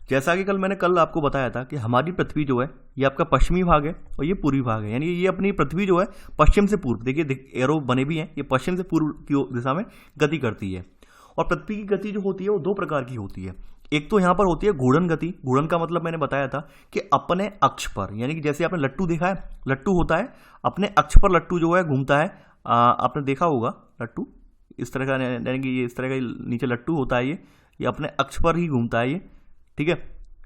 जैसा कि कल आपको बताया था कि हमारी पृथ्वी जो है ये आपका पश्चिमी भाग है और ये पूर्वी भाग है, यानी ये अपनी पृथ्वी जो है पश्चिम से पूर्व, देखिए एरो बने भी हैं, ये पश्चिम से पूर्व की दिशा में गति करती है। और पृथ्वी की गति जो होती है वो दो प्रकार की होती है। एक तो यहाँ पर होती है घूर्णन गति। घूर्णन का मतलब मैंने बताया था कि अपने अक्ष पर, यानी कि जैसे आपने लट्टू देखा है, लट्टू होता है अपने अक्ष पर, लट्टू जो है घूमता है। आपने देखा होगा लट्टू इस तरह का, यानी कि ये इस तरह का नीचे लट्टू होता है, ये अपने अक्ष पर ही घूमता है ये, ठीक है,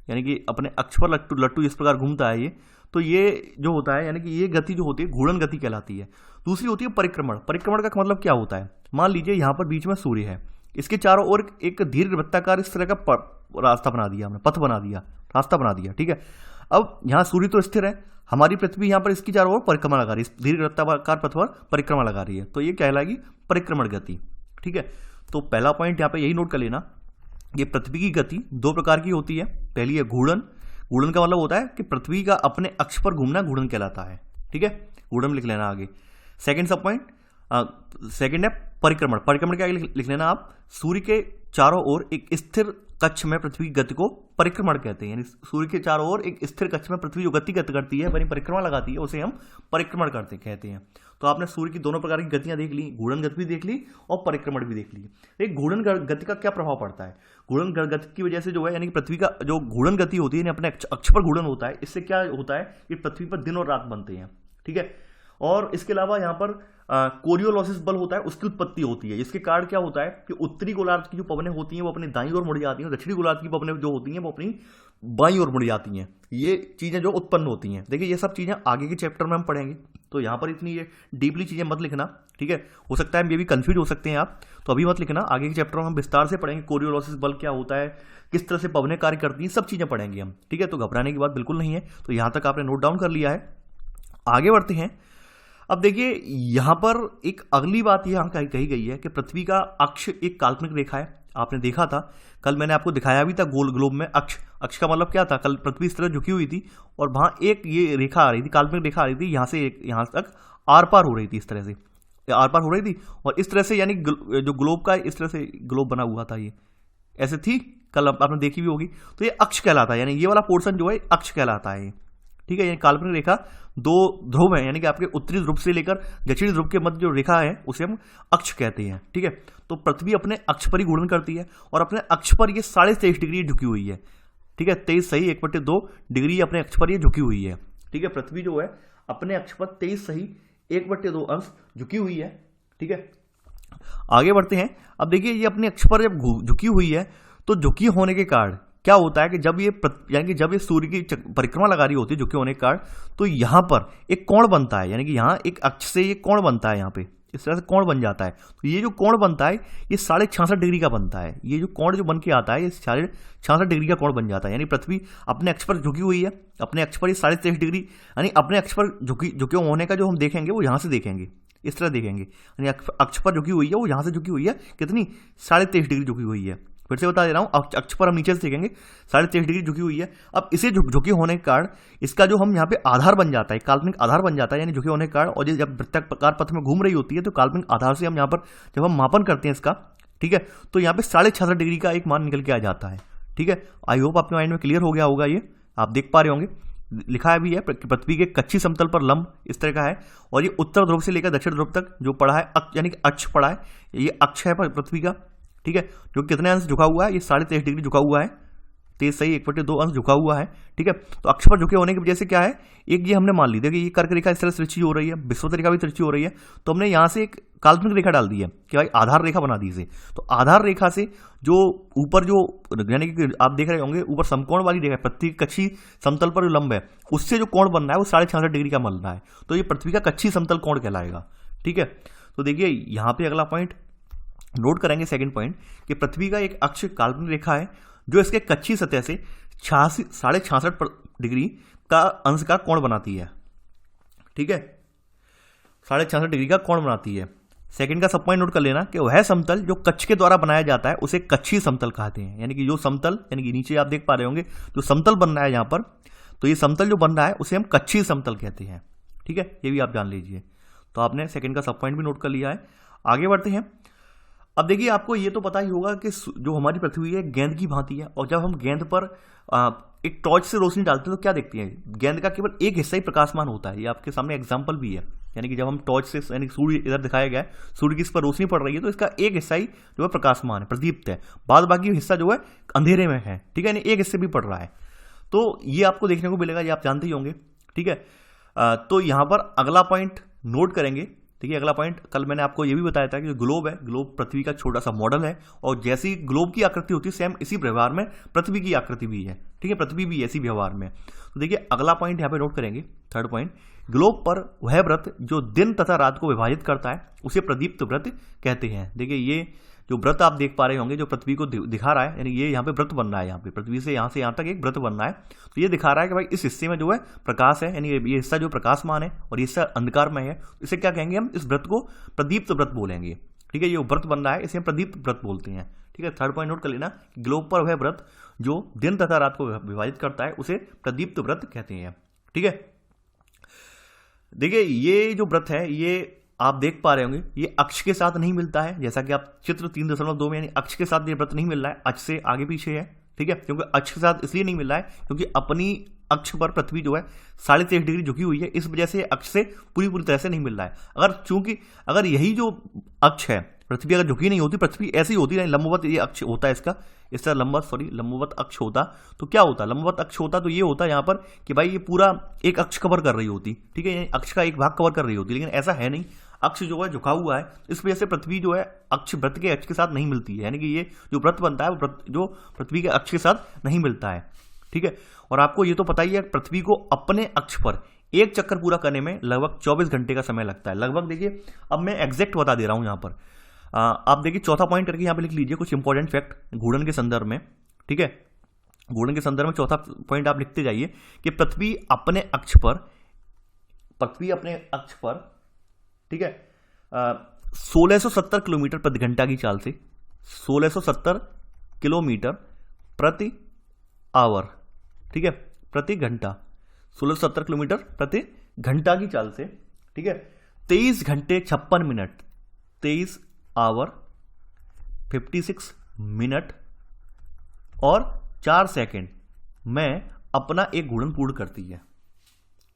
यानी कि अपने अक्ष पर लट्टू इस प्रकार घूमता है ये। तो ये जो होता है, यानी कि ये गति जो होती है घूर्णन गति कहलाती है। दूसरी होती है परिक्रमण। परिक्रमण का मतलब क्या होता है, मान लीजिए यहाँ पर बीच में सूर्य है, इसके चारों ओर एक दीर्घ वृत्ताकार इस तरह का रास्ता बना दिया हमने, पथ बना दिया, रास्ता बना दिया, ठीक है। अब यहाँ सूर्य तो स्थिर है, हमारी पृथ्वी यहाँ पर इसकी चारों ओर परिक्रमा लगा रही है, इस दीर्घ वृत्ताकार पथ पर परिक्रमा लगा रही है, तो ये कहलाएगी परिक्रमण गति, ठीक है। तो पहला पॉइंट यहाँ पे यही नोट कर लेना, ये पृथ्वी की गति दो प्रकार की होती है। पहली है घूर्णन। घूर्णन का मतलब होता है कि पृथ्वी का अपने अक्ष पर घूमना घूर्णन कहलाता है, ठीक है, घूर्णन लिख लेना आगे। सेकंड सब पॉइंट, सेकंड है परिक्रमण। परिक्रमण क्या लिख लेना आप, सूर्य के चारों ओर एक स्थिर कक्ष में पृथ्वी की गति को परिक्रमण कहते हैं, यानी सूर्य के चारों ओर एक स्थिर कक्ष में पृथ्वी जो गति करती है, यानी परिक्रमा लगाती है, उसे हम परिक्रमण करते कहते हैं। तो आपने सूर्य की दोनों प्रकार की गतियां देख ली, घूर्णन गति भी देख ली और परिक्रमण भी देख ली। एक घूर्णन गति का क्या प्रभाव पड़ता है, घूर्णन गति की वजह से जो है, यानी कि पृथ्वी का जो घूर्णन गति होती है, अपने अक्ष पर घूर्णन होता है, इससे क्या होता है कि पृथ्वी पर दिन और रात बनते हैं, ठीक है। और इसके अलावा यहाँ पर कोरियोलिसिस बल होता है, उसकी उत्पत्ति होती है। इसके कारण क्या होता है कि उत्तरी गोलार्ध की जो पवनें होती हैं वो अपनी दाईं ओर मुड़ जाती हैं, दक्षिणी गोलार्ध की पवनें जो होती हैं वो अपनी बाईं ओर मुड़ जाती हैं। ये चीजें जो उत्पन्न होती हैं, देखिए ये सब चीजें आगे के चैप्टर में हम पढ़ेंगे, तो यहाँ पर इतनी ये डीपली चीजें मत लिखना, ठीक है। हो सकता है ये भी कंफ्यूज हो सकते हैं आप, तो अभी मत लिखना, आगे के चैप्टर में हम विस्तार से पढ़ेंगे कोरियोलिसिस बल क्या होता है, किस तरह से पवनें कार्य करती हैं, सब चीजें पढ़ेंगे हम, ठीक है। तो घबराने की बात बिल्कुल नहीं है। तो यहाँ तक आपने नोट डाउन कर लिया है, आगे बढ़ते हैं। अब देखिए यहां पर एक अगली बात यहां कही गई है कि पृथ्वी का अक्ष एक काल्पनिक रेखा है। आपने देखा था कल, मैंने आपको दिखाया भी था गोल ग्लोब में अक्ष का मतलब क्या था, कल पृथ्वी इस तरह झुकी हुई थी और वहां एक ये रेखा आ रही थी, काल्पनिक रेखा आ रही थी, यहां से यहां तक आर पार हो रही थी, इस तरह से आर पार हो रही थी। और इस तरह से यानी जो ग्लोब का इस तरह से ग्लोब बना हुआ था, ये ऐसे थी, कल आपने देखी भी होगी। तो ये अक्ष कहलाता है, यानी ये वाला पोर्शन जो है अक्ष कहलाता है, ठीक है। यानी काल्पनिक रेखा दो ध्रुव है, यानी कि आपके उत्तरी ध्रुव से लेकर दक्षिणी ध्रुव के मध्य जो रेखा है उसे हम अक्ष कहते हैं, ठीक है। तो पृथ्वी अपने अक्ष पर ही घूर्णन करती है और अपने अक्ष पर ये 23.5 डिग्री झुकी हुई है, ठीक है। 23 सही 1/2 डिग्री अपने अक्ष पर ये झुकी हुई है, ठीक है। पृथ्वी जो है अपने अक्ष पर 23 सही 1/2 अंश झुकी हुई है, ठीक है। आगे बढ़ते हैं। अब देखिए ये अपने अक्ष पर जब झुकी हुई है, तो झुकी होने के कारण क्या होता है कि जब ये सूर्य की परिक्रमा लगा रही होती है झुके होने के कारण, तो यहां पर एक कोण बनता है, यानी कि यहां एक अक्ष से ये कोण बनता है, यहां पे इस तरह से कोण बन जाता है। तो ये जो कोण बनता है ये 66.5 डिग्री का बनता है। ये जो कोण जो बन के आता है ये 66.5 डिग्री का कोण बन जाता है, यानी पृथ्वी अपने अक्ष पर झुकी हुई है, अपने अक्ष पर ये 23.5 डिग्री, यानी अपने अक्ष पर झुके होने का जो हम देखेंगे वो यहां से देखेंगे, इस तरह देखेंगे, यानी अक्ष पर झुकी हुई है वो यहां से झुकी हुई है, कितनी 23.5 डिग्री झुकी हुई है। फिर से बता दे रहा हूं, अक्ष पर हम नीचे से देखेंगे 23.5 डिग्री झुकी हुई है। अब इसे झुके होने के कारण इसका जो हम यहाँ पे आधार बन जाता है, काल्पनिक आधार बन जाता है, यानी झुके होने के कारण। और जब वृत्ताकार पथ में घूम रही होती है तो काल्पनिक आधार से हम यहाँ पर जब हम मापन करते हैं इसका, ठीक है, तो यहाँ पे 66.5 डिग्री का एक मान निकल के आ जाता है, ठीक है। आई होप आपके माइंड में क्लियर हो गया होगा, ये आप देख पा रहे होंगे, लिखा भी है पृथ्वी के कच्ची समतल पर लंब इस तरह का है, और ये उत्तर ध्रुव से लेकर दक्षिण ध्रुव तक जो पड़ा है यानी कि अक्ष पड़ा है, ये अक्ष है पृथ्वी का, ठीक है, जो कितने अंश झुका हुआ है, ये 23.5 डिग्री झुका हुआ है, 23 सही 1/2 अंश झुका हुआ है, ठीक है। तो अक्ष पर झुके होने की वजह से क्या है, एक ये हमने मान ली थी कि ये कर्क रेखा इस तरह से तिरछी हो रही है, विषुवत रेखा भी तिरछी हो रही है, तो हमने यहाँ से एक काल्पनिक रेखा डाल दी है कि भाई आधार रेखा बना दी इसे। तो आधार रेखा से जो ऊपर जो यानी कि आप देख रहे होंगे ऊपर समकोण वाली रेखा, पृथ्वी की कच्ची समतल पर जो लंब है उससे जो कोण बन रहा है वो 66.5 डिग्री का बन रहा है, तो ये पृथ्वी का कच्ची समतल कोण कहलाएगा, ठीक है। तो देखिए यहाँ पे अगला पॉइंट नोट करेंगे, सेकंड पॉइंट, कि पृथ्वी का एक अक्ष काल्पनिक रेखा है जो इसके कच्ची सतह से 66.5 डिग्री का अंश का कोण बनाती है, ठीक है, 66.5 डिग्री का कोण बनाती है। सेकंड का सब पॉइंट नोट कर लेना कि वह समतल जो कच्छ के द्वारा बनाया जाता है उसे कच्छी समतल कहते हैं, यानी कि जो समतल, यानी कि नीचे आप देख पा रहे होंगे जो समतल बन रहा है यहाँ पर, तो ये समतल जो बन रहा है उसे हम कच्छी समतल कहते हैं, ठीक है, ये भी आप जान लीजिए। तो आपने सेकंड का सब पॉइंट भी नोट कर लिया है। आगे बढ़ते हैं। अब देखिए, आपको ये तो पता ही होगा कि जो हमारी पृथ्वी है गेंद की भांति है, और जब हम गेंद पर एक टॉर्च से रोशनी डालते हैं तो क्या देखते हैं, गेंद का केवल एक हिस्सा ही प्रकाशमान होता है। ये आपके सामने एग्जाम्पल भी है, यानी कि जब हम टॉर्च से, यानी सूर्य इधर दिखाया गया है, सूर्य की इस पर रोशनी पड़ रही है तो इसका एक हिस्सा ही जो है प्रकाशमान है, प्रदीप्त है, बाद बाकी हिस्सा जो है अंधेरे में है, ठीक है, यानी एक हिस्से भी पड़ रहा है। तो ये आपको देखने को मिलेगा, ये आप जानते ही होंगे, ठीक है। तो यहाँ पर अगला पॉइंट नोट करेंगे। देखिए, अगला पॉइंट, कल मैंने आपको ये भी बताया था कि जो ग्लोब है, ग्लोब पृथ्वी का छोटा सा मॉडल है, और जैसी ग्लोब की आकृति होती है सेम इसी व्यवहार में पृथ्वी की आकृति भी है, ठीक है, पृथ्वी भी ऐसी व्यवहार में। तो देखिए, अगला पॉइंट यहाँ पे नोट करेंगे, थर्ड पॉइंट, ग्लोब पर वह व्रत जो दिन तथा रात को विभाजित करता है उसे प्रदीप्त व्रत कहते हैं। देखिए, ये जो व्रत आप देख पा रहे होंगे जो पृथ्वी को दिखा रहा है, यानी ये यहाँ पे व्रत बन रहा है, यहाँ पे पृथ्वी से यहाँ तक एक व्रत बन रहा है, तो ये दिखा रहा है कि भाई इस हिस्से में जो है प्रकाश है, यानी ये हिस्सा जो प्रकाशमान है और ये हिस्सा अंधकार में है, इसे क्या कहेंगे हम, इस व्रत को प्रदीप्त व्रत बोलेंगे, ठीक है। ये व्रत बन रहा है इसे हम प्रदीप्त व्रत बोलते हैं, ठीक है। थर्ड पॉइंट नोट कर लेना, ग्लोब पर वह व्रत जो दिन तथा रात को विभाजित करता है उसे प्रदीप्त व्रत कहते हैं, ठीक है। देखिए, ये जो व्रत है ये आप देख पा रहे होंगे, ये अक्ष के साथ नहीं मिलता है, जैसा कि आप चित्र 3.2 में, यानी अक्ष के साथ ये व्रत नहीं मिल रहा है, अक्ष से आगे पीछे है, ठीक है। क्योंकि अक्ष के साथ इसलिए नहीं मिल रहा है क्योंकि अपनी अक्ष पर पृथ्वी जो है 23.5 डिग्री झुकी हुई है, इस वजह से अक्ष से पूरी तरह से नहीं मिल रहा है। अगर यही जो अक्ष है, पृथ्वी अगर झुकी नहीं होती, पृथ्वी ऐसी होती है, लंबवत ये अक्ष होता है इसका, इस तरह लंबवत अक्ष होता तो क्या होता, लंबवत अक्ष होता तो ये होता यहाँ पर कि भाई ये पूरा एक अक्ष कवर कर रही होती, ठीक है, अक्ष का एक भाग कवर कर रही होती, लेकिन ऐसा है नहीं, अक्ष जो है झुका हुआ है, इस वजह से पृथ्वी जो है अक्ष व्रत के अक्ष के साथ नहीं मिलती है, यानी कि ये जो व्रत बनता है वो जो पृथ्वी के अक्ष के साथ नहीं मिलता है, ठीक है। और आपको ये तो पता ही है, पृथ्वी को अपने अक्ष पर एक चक्कर पूरा करने में लगभग 24 घंटे का समय लगता है, लगभग। देखिए, अब मैं एग्जैक्ट बता दे रहा हूं यहाँ पर, आप देखिए चौथा पॉइंट करके यहाँ पे लिख लीजिए कुछ इंपॉर्टेंट फैक्ट घूर्णन के संदर्भ में, ठीक है। घूर्णन के संदर्भ में चौथा पॉइंट आप लिखते जाइए कि पृथ्वी अपने अक्ष पर, ठीक है, 1670 किलोमीटर प्रति घंटा की चाल से, 1670 किलोमीटर प्रति आवर, ठीक है, प्रति घंटा, 1670 किलोमीटर प्रति घंटा की चाल से, ठीक है, 23 घंटे 56 मिनट, 23 आवर 56 मिनट और 4 सेकेंड में अपना एक घूर्णन पूर्ण करती है,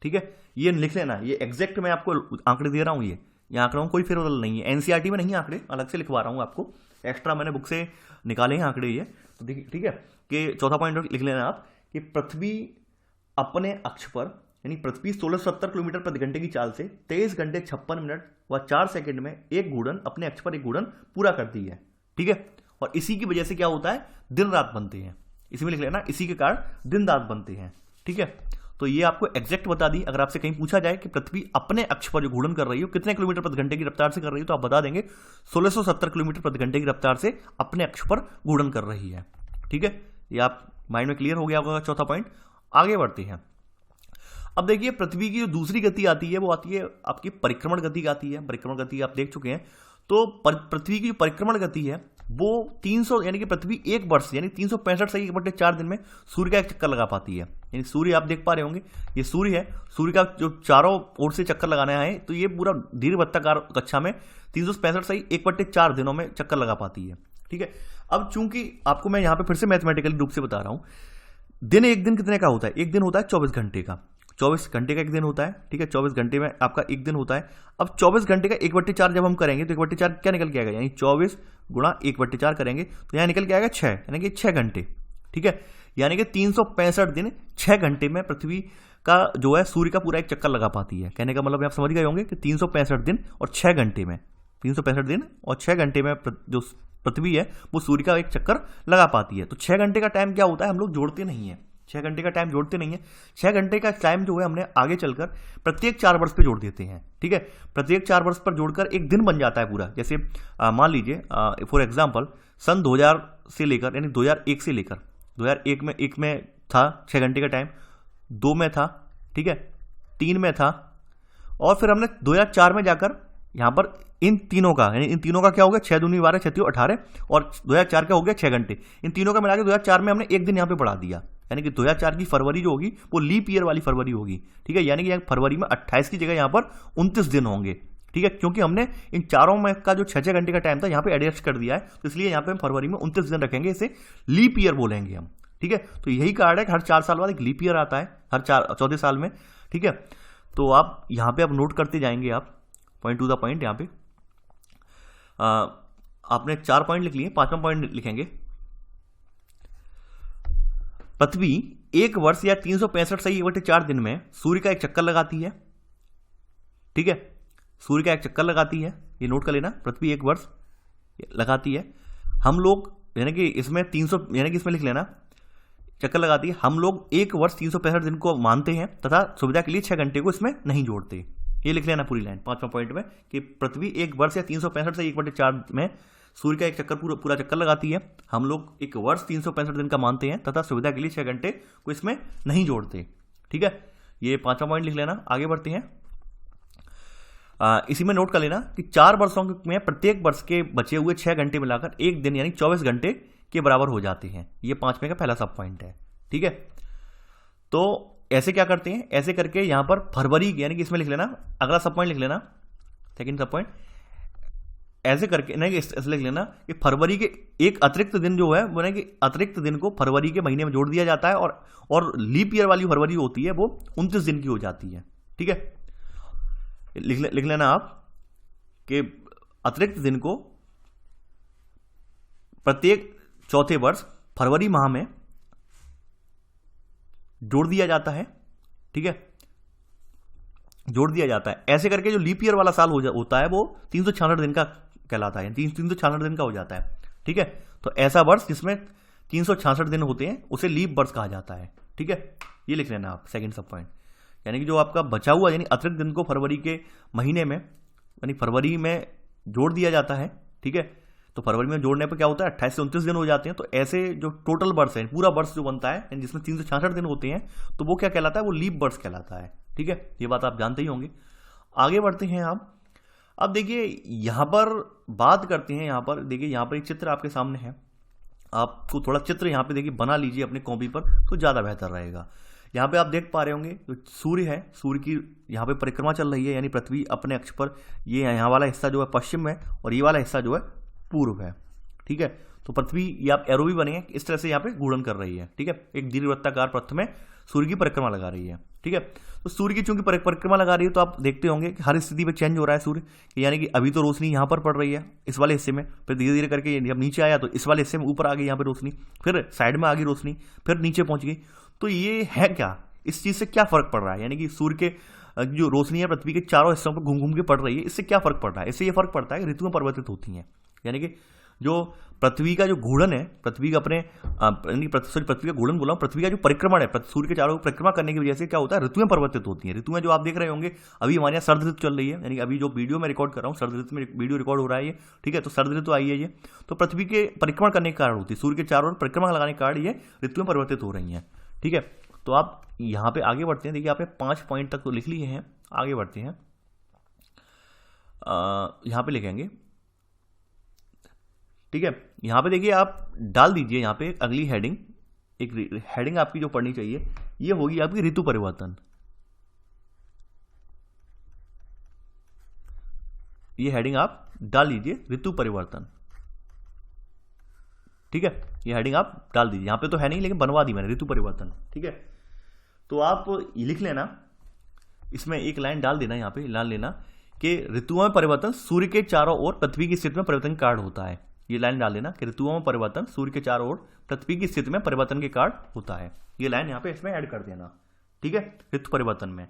ठीक है। ये लिख लेना, ये एग्जैक्ट मैं आपको आंकड़े दे रहा हूं, ये आंकड़ों कोई फेरबदल नहीं है, एनसीईआरटी में नहीं आंकड़े, अलग से लिखवा रहा हूं आपको, एक्स्ट्रा मैंने बुक से निकाले हैं आंकड़े ये, तो देखिए, ठीक है, कि चौथा पॉइंट लिख लेना आप कि पृथ्वी अपने अक्ष पर, यानी पृथ्वी 1670 किलोमीटर प्रति घंटे की चाल से 23 घंटे 56 मिनट व 4 सेकंड में एक घूर्णन, अपने अक्ष पर एक घूर्णन पूरा करती है, ठीक है। और इसी की वजह से क्या होता है, दिन रात बनते हैं, इसी में लिख लेना, इसी के कारण दिन रात बनते हैं, ठीक है। तो ये आपको एग्जैक्ट बता दी, अगर आपसे कहीं पूछा जाए कि पृथ्वी अपने अक्ष पर जो घूर्णन कर रही हो कितने किलोमीटर प्रति घंटे की रफ्तार से कर रही है, तो आप बता देंगे 1670 किलोमीटर प्रति घंटे की रफ्तार से अपने अक्ष पर घूर्णन कर रही है, ठीक है। ये आप माइंड में क्लियर हो गया होगा चौथा पॉइंट। आगे बढ़ते हैं। अब देखिए, पृथ्वी की जो दूसरी गति आती है वो आती है आपकी परिक्रमण गति आती है, परिक्रमण गति आप देख चुके हैं। तो पृथ्वी की जो परिक्रमण गति है वो 300, यानी कि पृथ्वी एक वर्ष यानी 365 से 1/4 दिन में सूर्य का एक चक्कर लगा पाती है। यानी सूर्य आप देख पा रहे होंगे, ये सूर्य है, सूर्य का जो चारों ओर से चक्कर लगाना है तो ये पूरा दीर्घवृत्ताकार कक्षा में 365 से 1/4 दिनों में चक्कर लगा पाती है, ठीक है। अब चूंकि आपको मैं यहाँ पे फिर से मैथमेटिकली रूप से बता रहा हूं, दिन एक दिन कितने का होता है, एक दिन होता है 24 घंटे का, 24 घंटे का एक दिन होता है, ठीक है, 24 घंटे में आपका एक दिन होता है। अब 24 घंटे का 1/4 जब हम करेंगे तो 1/4 क्या निकल के आएगा, यानी 24 गुणा 1/4 करेंगे तो यहाँ निकल के आएगा 6, यानी कि 6 घंटे, ठीक है। यानी कि 365 दिन 6 घंटे में पृथ्वी का जो है सूर्य का पूरा एक चक्कर लगा पाती है। कहने का मतलब आप समझ गए होंगे कि 365 दिन और 6 घंटे में, 365 दिन और 6 घंटे में जो पृथ्वी है वो सूर्य का एक चक्कर लगा पाती है। तो 6 घंटे का टाइम क्या होता है, हम लोग जोड़ते नहीं है, 6 घंटे का टाइम जोड़ते नहीं है। 6 घंटे का टाइम जो है हमने आगे चलकर प्रत्येक 4 वर्ष पे जोड़ देते हैं, ठीक है। प्रत्येक 4 वर्ष पर जोड़कर एक दिन बन जाता है पूरा। जैसे मान लीजिए फॉर एग्जांपल सन 2000 से लेकर, यानी 2001 से लेकर 2001 में एक में था 6 घंटे का टाइम, 2 में था, ठीक है, 3 में था, और फिर हमने 2004 में जाकर यहां पर इन तीनों का, यानी इन तीनों का क्या हो गया, 6 दूनी 12 36 18, और 2004 का हो गया 6 घंटे। इन तीनों का मिला के 2004 में हमने एक दिन यहां पे बढ़ा दिया, यानी कि 2004 की फरवरी जो होगी वो लीप ईयर वाली फरवरी होगी, ठीक है। यानी कि फरवरी में 28 की जगह यहां पर 29 दिन होंगे, ठीक है, क्योंकि हमने इन चारों में का जो 6-6 घंटे का टाइम था यहाँ पे एडजस्ट कर दिया है, तो इसलिए यहाँ पे हम फरवरी में 29 दिन रखेंगे, इसे लीप ईयर बोलेंगे हम। ठीक है, तो यही कार्ड है कि हर 4 साल बाद एक लीप ईयर आता है, हर 4 साल में। ठीक है, तो आप यहाँ पे आप नोट करते जाएंगे, आप पॉइंट टू द पॉइंट। यहाँ पे आपने 4 पॉइंट लिख लिए, 5वां पॉइंट लिखेंगे। पृथ्वी 1 वर्ष या 365 सही 1/4 दिन में सूर्य का एक चक्कर लगाती है। ठीक है, सूर्य का एक चक्कर लगाती है, ये नोट कर लेना, पृथ्वी 1 वर्ष लगाती है। हम लोग यानी कि इसमें 300 यानी कि इसमें लिख लेना चक्कर लगाती है। हम लोग 1 वर्ष 365 दिन को मानते हैं तथा सुविधा के लिए 6 घंटे को इसमें नहीं जोड़ते। ये लिख लेना पूरी लाइन 5वां पॉइंट में कि पृथ्वी 1 वर्ष या 365 से 1/4 में सूर्य का एक चक्कर पूरा चक्कर लगाती है। हम लोग 1 वर्ष 365 दिन का मानते हैं तथा सुविधा के लिए 6 घंटे को इसमें नहीं जोड़ते। ठीक है, ये 5वां पॉइंट लिख लेना। आगे बढ़ते हैं। इसी में नोट कर लेना कि 4 वर्षों में प्रत्येक वर्ष के बचे हुए 6 घंटे मिलाकर एक दिन यानी 24 घंटे के बराबर हो जाते हैं। ये 5वें का पहला सब पॉइंट है। ठीक है, तो ऐसे क्या करते हैं, ऐसे करके यहां पर फरवरी यानी कि इसमें लिख लेना, अगला सब पॉइंट लिख लेना, सेकंड सब पॉइंट, ऐसे करके नहीं ऐसे लिख लेना कि फरवरी के एक अतिरिक्त दिन जो है वो नहीं कि अतिरिक्त दिन को फरवरी के महीने में जोड़ दिया जाता है और लीप ईयर वाली फरवरी होती है वो 29 दिन की हो जाती है। ठीक है, लिख लेना आप कि अतिरिक्त दिन को प्रत्येक चौथे वर्ष फरवरी माह में जोड़ दिया जाता है। ठीक है, जोड़ दिया जाता है। ऐसे करके जो लीप ईयर वाला साल होता है वो 366 दिन का कहलाता है, 366 दिन का हो जाता है। ठीक है, तो ऐसा वर्ष जिसमें 366 दिन होते हैं उसे लीप वर्ष कहा जाता है। ठीक है, ये लिख लेना आप सेकंड सब पॉइंट, यानी कि जो आपका बचा हुआ यानी अतिरिक्त दिन को फरवरी के महीने में यानी फरवरी में जोड़ दिया जाता है। ठीक है, तो फरवरी में जोड़ने पर क्या होता है 28 से 29 दिन हो जाते हैं। तो ऐसे जो टोटल वर्ष है, पूरा वर्ष जो बनता है जिसमें 366 दिन होते हैं, तो वो क्या कहलाता है, वो लीप वर्ष कहलाता है। ठीक है, ये बात आप जानते ही होंगे। आगे बढ़ते हैं आप। अब देखिए यहां पर बात करते हैं, यहां पर देखिए यहां पर एक चित्र आपके सामने है, आपको थोड़ा चित्र यहां पे देखिए बना लीजिए अपने कॉपी पर तो ज्यादा बेहतर रहेगा। यहाँ पे आप देख पा रहे होंगे जो सूर्य है, सूर्य की यहाँ पे परिक्रमा चल रही है, यानी पृथ्वी अपने अक्ष पर, ये यहाँ वाला हिस्सा जो है पश्चिम है और ये वाला हिस्सा जो है पूर्व है। ठीक है, तो पृथ्वी ये आप एरो भी बने हैं इस तरह से यहाँ पे घूर्णन कर रही है। ठीक है, एक दीर्घवृत्ताकार पथ में सूर्य की परिक्रमा लगा रही है। ठीक है, तो सूर्य की चूंकि परिक्रमा लगा रही है तो आप देखते होंगे कि हर स्थिति में चेंज हो रहा है सूर्य, यानी कि अभी तो रोशनी यहाँ पर पड़ रही है इस वाले हिस्से में, फिर धीरे धीरे करके जब नीचे आया तो इस वाले हिस्से में ऊपर आ गई यहाँ पे रोशनी, फिर साइड में आ गई रोशनी, फिर नीचे पहुंच गई। तो ये है क्या, इस चीज से क्या फर्क पड़ रहा है, यानी कि सूर्य के जो रोशनी है पृथ्वी के चारों हिस्सों पर घूम घूम के पड़ रही है, इससे क्या फर्क पड़ रहा है, इससे ये फर्क पड़ता है कि ऋतुएं परिवर्तित होती हैं। यानी कि जो पृथ्वी का जो घूर्णन है, पृथ्वी का अपने पृथ्वी का घूर्णन बोला, पृथ्वी का जो परिक्रमण है सूर्य के चारों परिक्रमा करने की वजह से क्या होता है, ऋतुएं परिवर्तित होती हैं। ऋतुएं जो आप देख रहे होंगे अभी हमारे यहाँ सर्द ऋतु चल रही है, यानी अभी जो वीडियो में रिकॉर्ड कर रहा हूँ सर्द ऋतु में वीडियो रिकॉर्ड हो रहा है ये। ठीक है, तो सर्द ऋतु आई है ये, तो पृथ्वी के परिक्रमण करने के कारण होती है, सूर्य के चारों ओर परिक्रमा लगाने के कारण ये ऋतुएं परिवर्तित हो रही हैं। ठीक है, तो आप यहाँ पे आगे बढ़ते हैं। देखिए आपने 5 पॉइंट तक तो लिख लिए हैं, आगे बढ़ते हैं। यहाँ पे लिखेंगे। ठीक है, यहाँ पे देखिए आप डाल दीजिए यहाँ पे अगली हेडिंग, एक हेडिंग आपकी जो पढ़नी चाहिए ये होगी आपकी ऋतु परिवर्तन। ये हेडिंग आप डाल दीजिए ऋतु परिवर्तन। ठीक है, ये हेडिंग आप डाल दीजिए, यहाँ पे तो है नहीं लेकिन बनवा दी मैंने, ऋतु परिवर्तन। ठीक है, तो आप लिख लेना, इसमें एक लाइन डाल देना, यहाँ पे डाल लेना कि ऋतुओं में परिवर्तन सूर्य के चारों ओर पृथ्वी की स्थिति में परिवर्तन के कारण होता है। ये लाइन डाल देना कि ऋतुओं में परिवर्तन सूर्य के चारों ओर पृथ्वी की स्थिति में परिवर्तन के कारण होता है। ये लाइन यहाँ पे इसमें ऐड कर देना। ठीक है, ऋतु परिवर्तन में।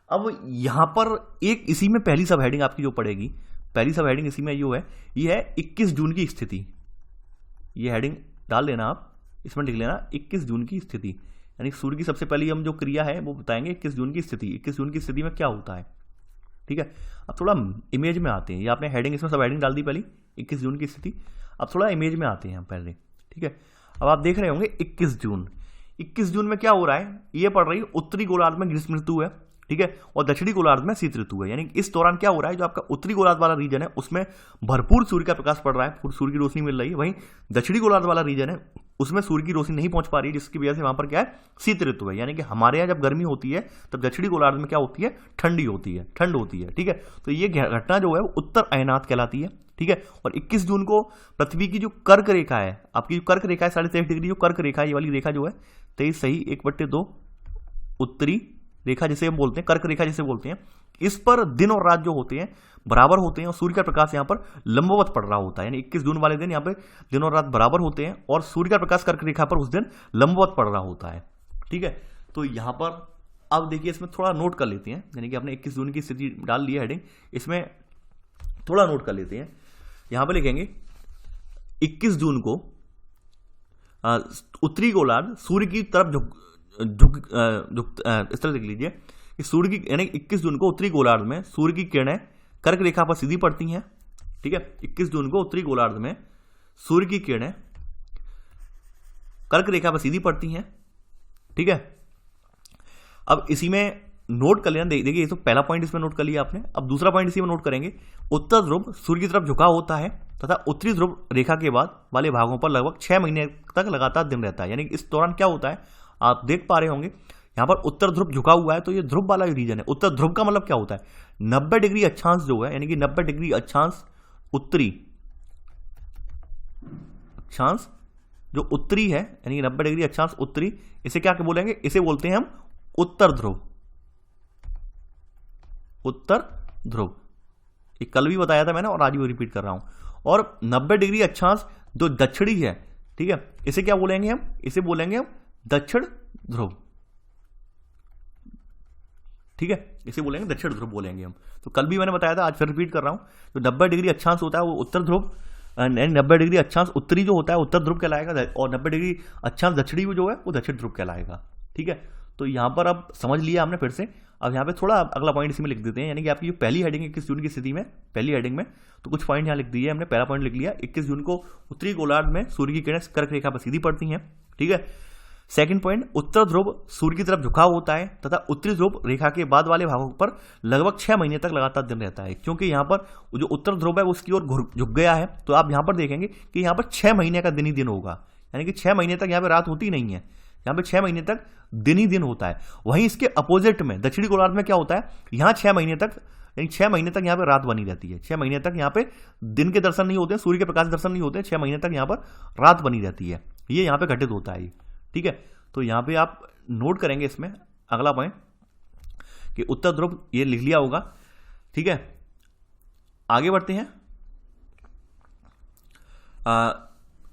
अब यहां पर एक इसी में पहली सब हेडिंग आपकी जो पड़ेगी, पहली सब हेडिंग इसी में जो है ये है 21 जून की स्थिति। ये हेडिंग डाल लेना आप, इसमें लिख लेना 21 जून की स्थिति, यानी सूर्य की सबसे पहली हम जो क्रिया है वो बताएंगे 21 जून की स्थिति। 21 जून की स्थिति में क्या होता है। ठीक है, अब थोड़ा इमेज में आते हैं। ये आपने हेडिंग इसमें सब हेडिंग डाल दी पहली 21 जून की स्थिति, अब थोड़ा इमेज में आते हैं हम पहले। ठीक है, अब आप देख रहे होंगे 21 जून में क्या हो रहा है, ये पड़ रही है उत्तरी गोलार्ध में ग्रीष्म ऋतु है। ठीक है। और दक्षिणी गोलार्ध में शीत ऋतु है, यानी इस दौरान क्या हो रहा है, जो आपका उत्तरी गोलार्ध वाला रीजन है उसमें भरपूर सूर्य का प्रकाश पड़ रहा है, सूर्य की रोशनी मिल रही है। वहीं दक्षिणी गोलार्ध वाला रीजन है उसमें सूर्य की रोशनी नहीं पहुंच पा रही है, जिसकी वजह से वहां पर क्या है, शीत ऋतु है। यानी कि हमारे यहाँ जब गर्मी होती है तब दक्षिणी गोलार्ध में क्या होती है, ठंड होती है। ठीक है, तो ये घटना जो है वो उत्तर अयनात कहलाती है। ठीक है, और 21 जून को पृथ्वी की जो कर्क रेखा है, आपकी जो कर्क रेखा है 23.5 डिग्री, जो कर्क रेखा है, ये वाली रेखा जो है 23 सही 1/2 उत्तरी रेखा जिसे हम बोलते हैं, कर्क रेखा जिसे बोलते हैं, इस पर दिन और रात जो होते हैं बराबर होते हैं और सूर्य का प्रकाश यहाँ पर लंबवत पड़ रहा होता है। यानी 21 जून वाले दिन यहाँ पे दिन और रात बराबर होते हैं और सूर्य का प्रकाश कर्क रेखा पर उस दिन लंबवत पड़ रहा होता है। ठीक है, तो यहाँ पर अब देखिए इसमें थोड़ा नोट कर लेते हैं, यानी कि आपने 21 जून की स्थिति डाल ली है हेडिंग, इसमें थोड़ा नोट कर लेते हैं। यहां पर लिखेंगे 21 जून को उत्तरी गोलार्ध सूर्य की तरफ झुक इस तरह लिख लीजिए कि सूर्य की, यानी 21 जून को उत्तरी गोलार्ध में सूर्य की किरणें कर्क रेखा पर सीधी पड़ती हैं। ठीक है, 21 जून को उत्तरी गोलार्ध में सूर्य की किरणें कर्क रेखा पर सीधी पड़ती हैं। ठीक है, अब इसी में नोट कर लेना, देखिए ये तो पहला पॉइंट इसमें नोट कर लिया आपने। अब दूसरा पॉइंट इसी में नोट करेंगे, उत्तर ध्रुव सूर्य की तरफ झुका होता है तथा उत्तरी ध्रुव रेखा के बाद वाले भागों पर लगभग 6 महीने तक लगातार दिन रहता है। यानी इस दौरान क्या होता है, आप देख पा रहे होंगे यहां पर उत्तर ध्रुव झुका हुआ है, तो ये ध्रुव वाला रीजन है। उत्तर ध्रुव का मतलब क्या होता है, 90 डिग्री अक्षांश जो है, यानी कि 90 डिग्री अक्षांश उत्तरी अक्षांश जो उत्तरी है, यानी कि 90 डिग्री अक्षांश उत्तरी, इसे क्या बोलेंगे, इसे बोलते हैं हम उत्तर ध्रुव। उत्तर ध्रुव, ये कल भी बताया था मैंने और आज भी रिपीट कर रहा हूं। और 90 डिग्री अक्षांश जो दक्षिणी है, ठीक है, इसे क्या बोलेंगे हम, इसे बोलेंगे हम दक्षिण ध्रुव। ठीक है, इसे बोलेंगे दक्षिण ध्रुव बोलेंगे हम। तो कल भी मैंने बताया था, आज फिर रिपीट कर रहा हूं। तो 90 डिग्री अक्षांश होता है वो उत्तर ध्रुव, 90 डिग्री अक्षांश उत्तरी जो होता है उत्तर ध्रुव कहलाएगा, और 90 डिग्री अक्षांश दक्षिणी जो है वो दक्षिण ध्रुव कहलाएगा। ठीक है, तो यहां पर अब समझ लिया हमने फिर से। अब यहाँ पे थोड़ा अगला पॉइंट इसी में लिख देते हैं, यानी कि आपकी जो पहली हेडिंग है 21 जून की स्थिति में, पहली हेडिंग में तो कुछ पॉइंट यहाँ लिख दिए हमने। पहला पॉइंट लिख लिया, 21 जून को उत्तरी गोलार्ध में सूर्य की किरणें कर्क रेखा पर सीधी पड़ती हैं। ठीक है, सेकंड पॉइंट, उत्तर ध्रुव सूर्य की तरफ झुकाव होता है तथा उत्तरी ध्रुव रेखा के बाद वाले भागों पर लगभग 6 महीने तक लगातार दिन रहता है। क्योंकि यहाँ पर जो उत्तर ध्रुव है उसकी ओर झुक गया है, तो आप यहाँ पर देखेंगे कि यहाँ पर 6 महीने का दिन ही दिन होगा, यानी कि 6 महीने तक यहाँ पे रात होती नहीं है, यहाँ पे 6 महीने तक दिन ही दिन होता है। वहीं इसके अपोजिट में दक्षिणी गोलार्ध में क्या होता है, यहाँ 6 महीने तक, यानी 6 महीने तक यहाँ पे रात बनी रहती है। 6 महीने तक यहाँ पे दिन के दर्शन नहीं होते, सूर्य के प्रकाश दर्शन नहीं होते, 6 महीने तक यहाँ पर रात बनी रहती है। ये यहाँ पे घटित होता है। ठीक है, तो यहाँ पे आप नोट करेंगे इसमें अगला पॉइंट कि उत्तर ध्रुव, ये लिख लिया होगा। ठीक है, आगे बढ़ते हैं।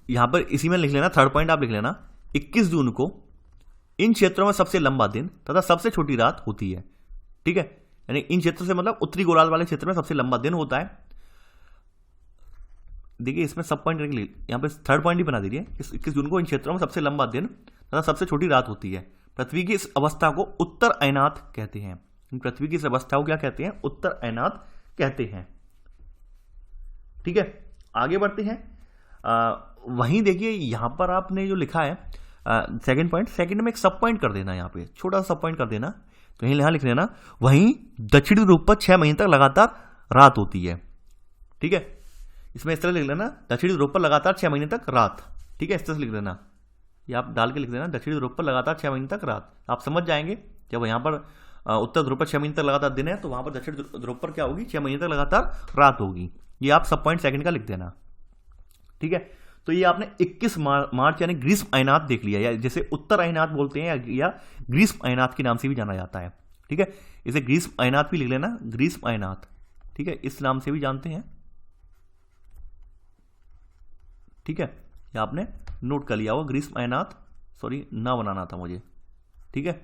यहां पर इसी में लिख लेना, थर्ड पॉइंट आप लिख लेना, 21 जून को इन क्षेत्रों में सबसे लंबा दिन तथा सबसे छोटी रात होती है। ठीक है, यानी इन क्षेत्र से मतलब उत्तरी गोलार्ध वाले क्षेत्र में सबसे लंबा दिन होता है। देखिए इसमें सब पॉइंट यहां पे थर्ड पॉइंट ही बना दीजिए, 21 जून को इन क्षेत्रों में सबसे लंबा दिन तथा सबसे छोटी रात होती है। पृथ्वी की इस अवस्था को उत्तर अयनात कहते हैं। पृथ्वी की इस अवस्था को क्या कहते हैं, उत्तर अयनात कहते हैं। ठीक है, आगे बढ़ते हैं। वहीं देखिए यहां पर आपने जो लिखा है सेकंड पॉइंट, सेकंड में एक सब पॉइंट कर देना, यहाँ पे छोटा सा सब पॉइंट कर देना, तो यहां लिख लेना, वहीं दक्षिणी ध्रुव पर 6 महीने तक लगातार रात होती है। ठीक है, इसमें इस तरह लिख लेना, दक्षिणी ध्रुव पर लगातार 6 महीने तक रात। ठीक है, इस तरह से लिख देना, ये आप डाल के लिख देना, दक्षिणी ध्रुव पर लगातार 6 महीने तक रात। आप समझ जाएंगे जब यहाँ पर उत्तर ध्रुव पर 6 महीने तक लगातार दिन है, तो वहां पर दक्षिण ध्रुव पर क्या होगी, 6 महीने तक लगातार रात होगी। ये आप सब पॉइंट सेकंड का लिख देना। ठीक है, तो ये आपने 21 मार्च यानी ग्रीष्म अयनात देख लिया, या जैसे उत्तर अयनात बोलते हैं या ग्रीष्म अयनात के नाम से भी जाना जाता है। ठीक है, इसे ग्रीष्म अयनात भी लिख लेना, ग्रीष्म अयनात। ठीक है, इस नाम से भी जानते हैं। ठीक है, ये आपने नोट कर लिया होगा, ग्रीष्म अयनात, सॉरी ना बनाना था मुझे। ठीक है,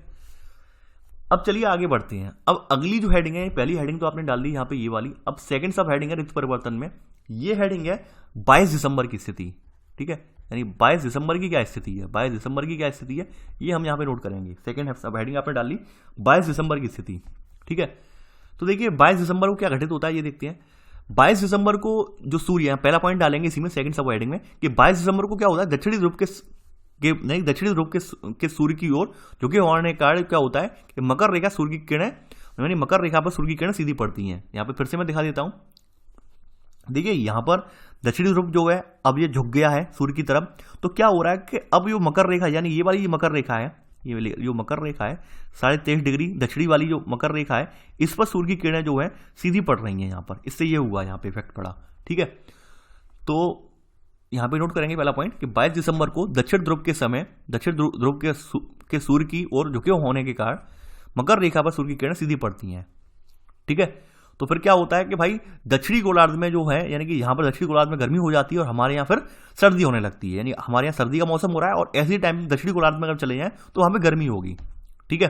अब चलिए आगे बढ़ते हैं। अब अगली जो हेडिंग है, पहली हेडिंग तो आपने डाल दी यहाँ पे ये वाली, अब सेकंड सब हेडिंग है ऋतु परिवर्तन में। ये हेडिंग है 22 दिसंबर की स्थिति। ठीक है, यानी 22 दिसंबर की क्या स्थिति है, 22 दिसंबर की क्या स्थिति है, ये हम यहाँ पे नोट करेंगे। सेकंड सब हेडिंग आपने डाल ली 22 दिसंबर की स्थिति। ठीक है, तो देखिए 22 दिसंबर को क्या घटित होता है ये देखते हैं। 22 दिसंबर को जो सूर्य है, पहला पॉइंट डालेंगे इसी में सेकंड सब हेडिंग में कि 22 दिसंबर को क्या होता है, दक्षिणी ध्रुव दक्षिणी ध्रुव के सूर्य की ओर झुके होने के कारण क्या होता है कि मकर रेखा सूर्य की किरणें यानी मकर रेखा पर सूर्य की किरण सीधी पड़ती हैं। यहाँ पे फिर से मैं दिखा देता हूँ। देखिए यहाँ पर दक्षिणी ध्रुव जो है अब ये झुक गया है सूर्य की तरफ, तो क्या हो रहा है कि अब ये मकर रेखा यानी ये वाली मकर रेखा है, ये जो मकर रेखा है 23.5 डिग्री दक्षिणी वाली जो मकर रेखा है, इस पर सूर्य की किरणें जो है सीधी पड़ रही हैं यहाँ पर, इससे ये हुआ यहाँ पे इफेक्ट पड़ा। ठीक है, तो यहाँ पे नोट करेंगे पहला पॉइंट कि 22 दिसंबर को दक्षिण ध्रुव के समय दक्षिण ध्रुव के सूर्य की ओर झुके होने के कारण मकर रेखा पर सूर्य की किरणें सीधी पड़ती हैं। ठीक है, तो फिर क्या होता है कि भाई दक्षिणी गोलार्ध में जो है यानी कि यहाँ पर दक्षिणी गोलार्ध में गर्मी हो जाती है और हमारे यहाँ फिर सर्दी होने लगती है, यानी हमारे यहाँ सर्दी का मौसम हो रहा है और ऐसी टाइम दक्षिणी गोलार्ध में अगर चले जाएं तो वहां पर गर्मी होगी। ठीक है,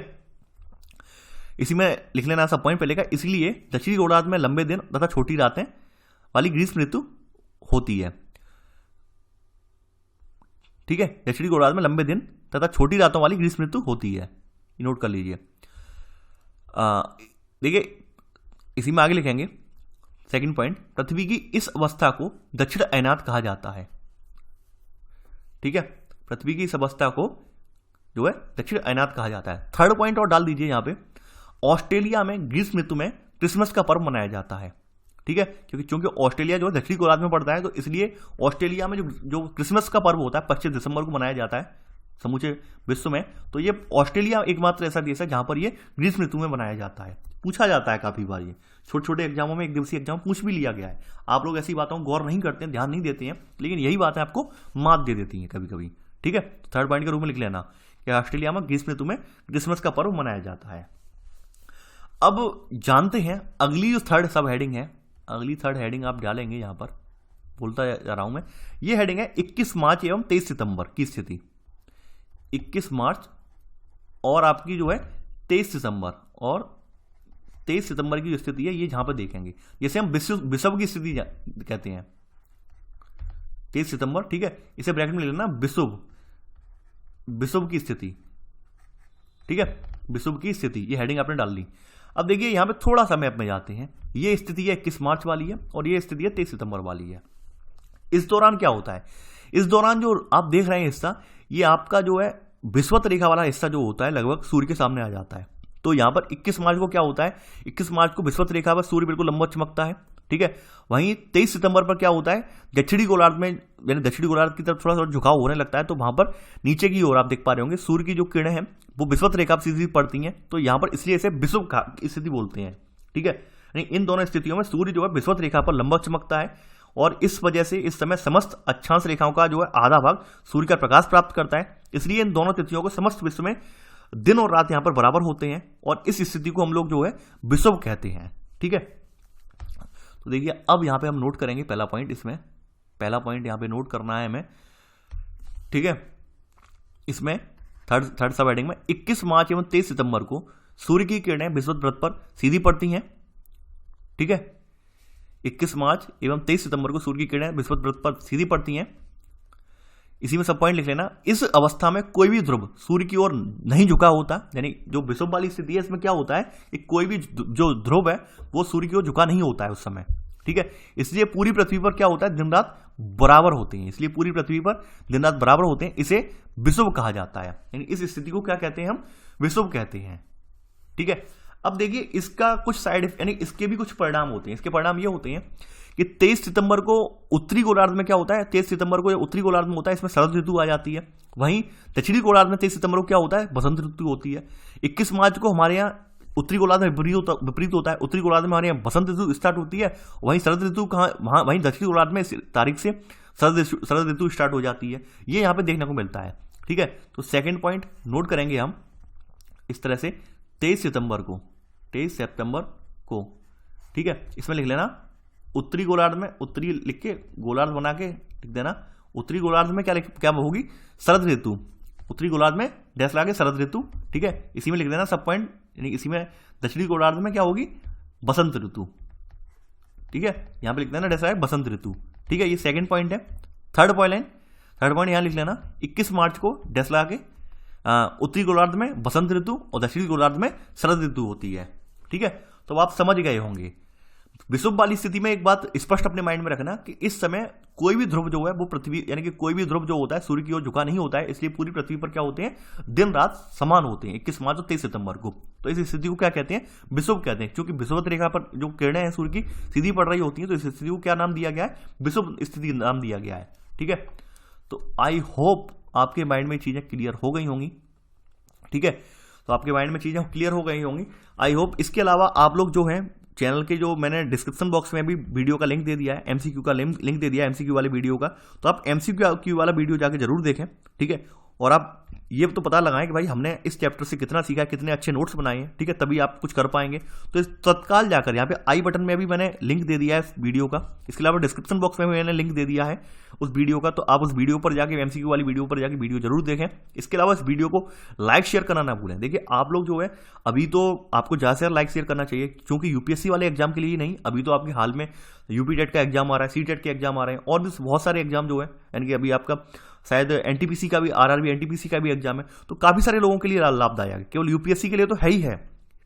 इसी में लिख लेना सब पॉइंट पहले का। इसलिए दक्षिणी गोलार्ध में लंबे दिन तथा छोटी रातें वाली ग्रीष्म ऋतु होती है। ठीक है, दक्षिणी गोलार्ध में लंबे दिन तथा छोटी रातों वाली ग्रीष्म ऋतु होती है, नोट कर लीजिए। देखिए इसी में आगे लिखेंगे सेकंड पॉइंट, पृथ्वी की इस अवस्था को दक्षिण अयनात कहा जाता है। ठीक है, पृथ्वी की इस अवस्था को जो है दक्षिण अयनात कहा जाता है। थर्ड पॉइंट और डाल दीजिए यहाँ पे, ऑस्ट्रेलिया में ग्रीष्म ऋतु में क्रिसमस का पर्व मनाया जाता है। ठीक है, क्योंकि चूंकि ऑस्ट्रेलिया जो है दक्षिणी गोलार्ध में पड़ता है, तो इसलिए ऑस्ट्रेलिया में जो क्रिसमस का पर्व होता है 25 दिसंबर को मनाया जाता है समूचे विश्व में। तो ये ऑस्ट्रेलिया एकमात्र ऐसा देश है जहां पर ये ग्रीष्म ऋतु में मनाया जाता है। पूछा जाता है काफी बार, ये छोटे छोटे एग्जामों में, एक दिवसीय एग्जाम पूछ भी लिया गया है। आप लोग ऐसी बातों को गौर नहीं करते हैं, ध्यान नहीं देते हैं, लेकिन यही बातें आपको मात दे देती हैं कभी कभी। ठीक है, थर्ड पॉइंट के रूप में लिख लेना कि ऑस्ट्रेलिया में ग्रीष्म ऋतु में क्रिसमस का पर्व मनाया जाता है। अब जानते हैं अगली जो थर्ड सब हेडिंग है, अगली थर्ड हेडिंग आप डालेंगे यहां पर, बोलता जा रहा हूं मैं, ये हेडिंग है 21 मार्च एवं 23 सितंबर की स्थिति। 21 मार्च और आपकी जो है 23 सितंबर और 23 सितंबर की जो स्थिति है ये जहां पर देखेंगे, जैसे हम विषुव की स्थिति कहते हैं 23 सितंबर। ठीक है, इसे ब्रैकेट में ले लेना, विषुव की स्थिति। ठीक है, विषुव की स्थिति, ये हेडिंग आपने डाल ली। अब देखिए यहां पे थोड़ा सा मैप में जाते हैं, ये स्थिति है 21 मार्च वाली है और ये स्थिति है 23 सितंबर वाली है। इस दौरान क्या होता है, इस दौरान जो आप देख रहे हैं हिस्सा, ये आपका जो है विषुवत रेखा वाला हिस्सा जो होता है लगभग सूर्य के सामने आ जाता है। तो यहां पर 21 मार्च को क्या होता है, 21 मार्च को विषुवत रेखा पर सूर्य बिल्कुल लंबा चमकता है। ठीक है, वहीं 23 सितंबर पर क्या होता है, दक्षिणी गोलार्ध में यानी दक्षिणी गोलार्ध की तरफ थोड़ा सा झुकाव होने लगता है, तो वहां पर नीचे की ओर आप देख पा रहे होंगे सूर्य की जो किरणें हैं वो विषुवत रेखा पर सीधी पड़ती हैं, तो यहां पर इसलिए इसे विषुव स्थिति बोलते हैं। ठीक है, यानी इन दोनों स्थितियों में सूर्य जो है विषुवत रेखा पर लंबा चमकता है और इस वजह से इस समय समस्त अक्षांश रेखाओं का जो है आधा भाग सूर्य का प्रकाश प्राप्त करता है। इसलिए इन दोनों तिथियों को समस्त विश्व में दिन और रात यहां पर बराबर होते हैं और इस स्थिति को हम लोग जो है विषुव कहते हैं। ठीक है, तो देखिए अब यहां पे हम नोट करेंगे पहला पॉइंट, इसमें पहला पॉइंट यहां पे नोट करना है हमें। ठीक है, इसमें थर्ड सब हेडिंग में 21 मार्च एवं 23 सितंबर को सूर्य की किरणें विषुवत वृत्त पर सीधी पड़ती हैं। ठीक है, 21 मार्च एवं 23 सितंबर को सूर्य की किरणें विषुवत वृत्त पर सीधी पड़ती हैं। इसी में सब पॉइंट लिख लेना। इस अवस्था में कोई भी ध्रुव सूर्य की ओर नहीं झुका होता, यानी जो विषुव वाली स्थिति है इसमें क्या होता है कि कोई भी जो ध्रुव है वो सूर्य की ओर झुका नहीं होता है उस समय। ठीक है, इसलिए पूरी पृथ्वी पर क्या होता है, दिन रात बराबर होते हैं, इसलिए पूरी पृथ्वी पर दिन रात बराबर होते हैं, इसे विषुव कहा जाता है। यानी इस स्थिति को क्या कहते हैं, हम विषुव कहते हैं। ठीक है, अब देखिए इसका कुछ साइड यानी इसके भी कुछ परिणाम होते हैं। इसके परिणाम ये होते हैं कि 23 सितंबर को उत्तरी गोलार्ध में क्या होता है, 23 सितंबर को उत्तरी गोलार्ध में होता है, इसमें शरद ऋतु आ जाती है। वहीं दक्षिणी गोलार्ध में 23 सितंबर को क्या होता है, बसंत ऋतु होती है। 21 मार्च को हमारे यहाँ उत्तरी गोलार्ध में विपरीत होता है, उत्तरी गोलार्ध में हमारे यहाँ बसंत ऋतु स्टार्ट होती है, वहीं शरद ऋतु कहाँ, वहीं दक्षिणी गोलार्ध में इस तारीख से शरद ऋतु स्टार्ट हो जाती है। ये यहाँ पे देखने को मिलता है। ठीक है, तो सेकेंड पॉइंट नोट करेंगे हम इस तरह से 23 सितंबर को। ठीक है, इसमें लिख लेना उत्तरी गोलार्ध में, उत्तरी लिख के गोलार्ध बना के लिख देना। उत्तरी गोलार्ध में क्या होगी, शरद ऋतु। उत्तरी गोलार्ध में डैश लगा के शरद ऋतु। ठीक है, इसी में लिख देना सब पॉइंट, यानी इसी में दक्षिणी गोलार्ध में क्या होगी, बसंत ऋतु। ठीक है, यहां पे लिख देना डैश लगा बसंत ऋतु। ठीक है, ये सेकंड पॉइंट है। थर्ड पॉइंट यहां लिख लेना 21 मार्च को डैश लगा के उत्तरी गोलार्ध में बसंत ऋतु और दक्षिणी गोलार्ध में शरद ऋतु होती है। ठीक है, तो आप समझ गए होंगे। विषुव वाली स्थिति में एक बात स्पष्ट अपने माइंड में रखना कि इस समय कोई भी ध्रुव जो है वो पृथ्वी यानी कि कोई भी ध्रुव जो होता है सूर्य की ओर झुका नहीं होता है, इसलिए पूरी पृथ्वी पर क्या होते हैं, दिन रात समान होते हैं 21 मार्च और 23 सितंबर को। तो इस स्थिति को क्या कहते हैं, विषुव कहते हैं। क्योंकि विषुवत रेखा पर जो किरणें हैं सूर्य की सीधी पड़ रही होती हैं, तो इस स्थिति को क्या नाम दिया गया है, विषुव स्थिति नाम दिया गया है। ठीक है, तो आई होप आपके माइंड में चीजें क्लियर हो गई होंगी। ठीक है, तो आपके माइंड में चीजें क्लियर हो गई होंगी आई होप। इसके अलावा आप लोग जो हैं चैनल के जो मैंने डिस्क्रिप्शन बॉक्स में भी वीडियो का लिंक दे दिया है, एमसीक्यू का लिंक दे दिया है एमसीक्यू वाले वीडियो का, तो आप एमसीक्यू वाला वीडियो जाके जरूर देखें। ठीक है, और आप ये तो पता लगाएं कि भाई हमने इस चैप्टर से कितना सीखा, कितने अच्छे नोट्स बनाए हैं। ठीक है, तभी आप कुछ कर पाएंगे। तो इस तत्काल जाकर यहाँ पे आई बटन में भी मैंने लिंक दे दिया है इस वीडियो का, इसके अलावा डिस्क्रिप्शन बॉक्स में भी मैंने लिंक दे दिया है उस वीडियो का, तो आप उस वीडियो पर जाके एमसीक्यू वाली वीडियो पर जाके वीडियो जरूर देखें। इसके अलावा इस वीडियो को लाइक शेयर करना ना भूलें। देखिए आप लोग जो है अभी तो आपको ज्यादा से ज्यादा लाइक शेयर करना चाहिए, क्योंकि यूपीएससी वाले एग्जाम के लिए नहीं, अभी तो आपके हाल में यूपी टेट का एग्जाम आ रहा है, सी टेट के एग्जाम आ रहे हैं, और भी बहुत सारे एग्जाम जो है, यानी कि अभी आपका शायद एनटीपीसी का भी, आरआरबी एनटीपीसी का भी एग्जाम है, तो काफी सारे लोगों के लिए लाभदायक है। केवल यूपीएससी के लिए तो है ही है।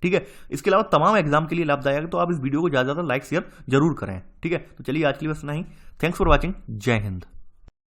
ठीक है, इसके अलावा तमाम एग्जाम के लिए लाभदायक है, तो आप इस वीडियो को ज्यादा लाइक शेयर जरूर करें। ठीक है, तो चलिए आज के लिए बस इतना ही। Thanks for watching. जय हिंद।